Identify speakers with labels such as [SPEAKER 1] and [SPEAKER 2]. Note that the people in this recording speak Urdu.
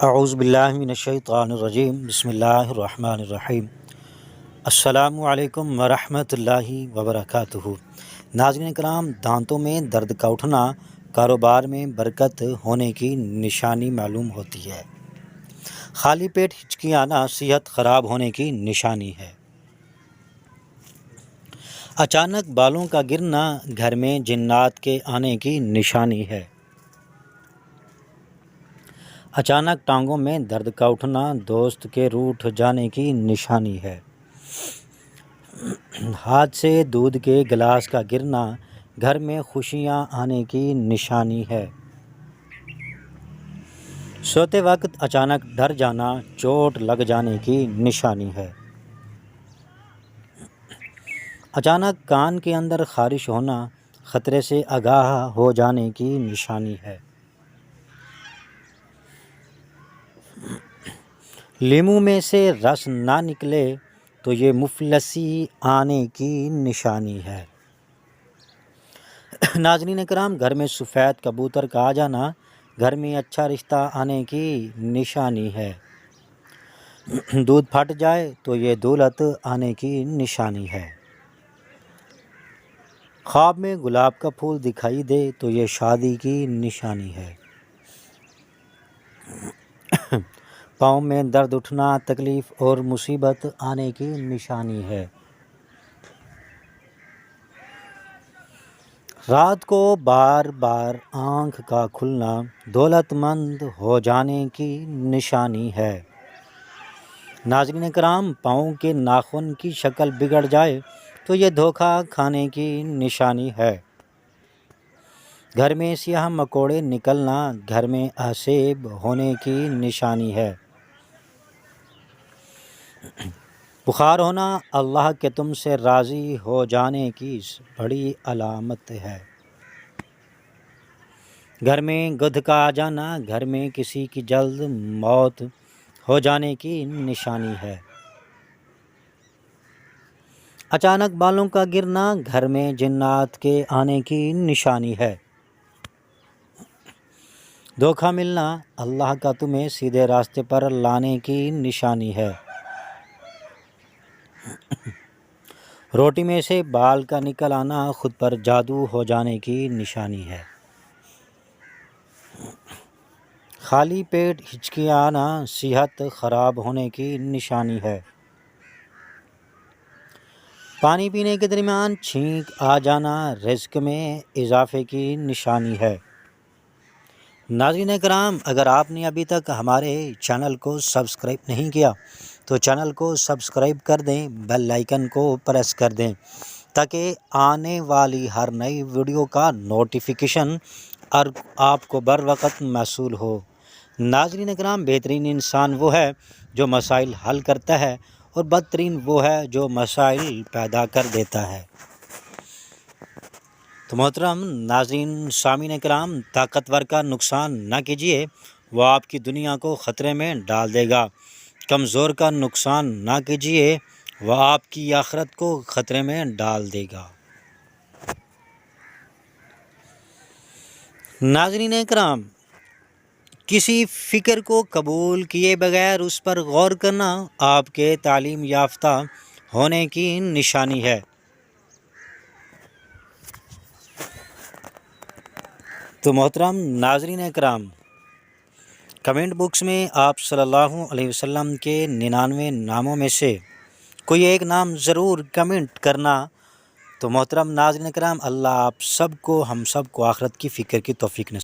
[SPEAKER 1] اعوذ باللہ من الشیطان الرجیم بسم اللہ الرحمن الرحیم السلام علیکم ورحمۃ اللہ وبرکاتہ۔ ناظرین کرام، دانتوں میں درد کا اٹھنا کاروبار میں برکت ہونے کی نشانی معلوم ہوتی ہے۔ خالی پیٹ ہچکی آنا صحت خراب ہونے کی نشانی ہے۔ اچانک بالوں کا گرنا گھر میں جنات کے آنے کی نشانی ہے۔ اچانک ٹانگوں میں درد کا اٹھنا دوست کے روٹھ جانے کی نشانی ہے۔ ہاتھ سے دودھ کے گلاس کا گرنا گھر میں خوشیاں آنے کی نشانی ہے۔ سوتے وقت اچانک ڈر جانا چوٹ لگ جانے کی نشانی ہے۔ اچانک کان کے اندر خارش ہونا خطرے سے آگاہ ہو جانے کی نشانی ہے۔ لیموں میں سے رس نہ نکلے تو یہ مفلسی آنے کی نشانی ہے۔ ناظرین کرام، گھر میں سفید کبوتر کا آ جانا گھر میں اچھا رشتہ آنے کی نشانی ہے۔ دودھ پھٹ جائے تو یہ دولت آنے کی نشانی ہے۔ خواب میں گلاب کا پھول دکھائی دے تو یہ شادی کی نشانی ہے۔ پاؤں میں درد اٹھنا تکلیف اور مصیبت آنے کی نشانی ہے۔ رات کو بار بار آنکھ کا کھلنا دولت مند ہو جانے کی نشانی ہے۔ ناظرین کرام، پاؤں کے ناخن کی شکل بگڑ جائے تو یہ دھوکہ کھانے کی نشانی ہے۔ گھر میں سیاہ مکوڑے نکلنا گھر میں عصیب ہونے کی نشانی ہے۔ بخار ہونا اللہ کے تم سے راضی ہو جانے کی بڑی علامت ہے۔ گھر میں گدھ کا آ جانا گھر میں کسی کی جلد موت ہو جانے کی نشانی ہے۔ اچانک بالوں کا گرنا گھر میں جنات کے آنے کی نشانی ہے۔ دھوکہ ملنا اللہ کا تمہیں سیدھے راستے پر لانے کی نشانی ہے۔ روٹی میں سے بال کا نکل آنا خود پر جادو ہو جانے کی نشانی ہے۔ خالی پیٹ ہچکی آنا صحت خراب ہونے کی نشانی ہے۔ پانی پینے کے درمیان چھینک آ جانا رزق میں اضافے کی نشانی ہے۔ ناظرین کرام، اگر آپ نے ابھی تک ہمارے چینل کو سبسکرائب نہیں کیا تو چینل کو سبسکرائب کر دیں، بیل آئیکن کو پریس کر دیں تاکہ آنے والی ہر نئی ویڈیو کا نوٹیفیکیشن آپ کو بر وقت موصول ہو۔ ناظرین کرام، بہترین انسان وہ ہے جو مسائل حل کرتا ہے اور بدترین وہ ہے جو مسائل پیدا کر دیتا ہے۔ تو محترم ناظرین سامعین کرام، طاقتور کا نقصان نہ کیجیے، وہ آپ کی دنیا کو خطرے میں ڈال دے گا۔ کمزور کا نقصان نہ کیجیے، وہ آپ کی آخرت کو خطرے میں ڈال دے گا۔ ناظرین کرام، کسی فکر کو قبول کیے بغیر اس پر غور کرنا آپ کے تعلیم یافتہ ہونے کی نشانی ہے۔ تو محترم ناظرین کرام، کمنٹ باکس میں آپ صلی اللہ علیہ وسلم کے 99 ناموں میں سے کوئی ایک نام ضرور کمنٹ کرنا۔ تو محترم ناظرین کرام، اللہ آپ سب کو، ہم سب کو آخرت کی فکر کی توفیق نصیب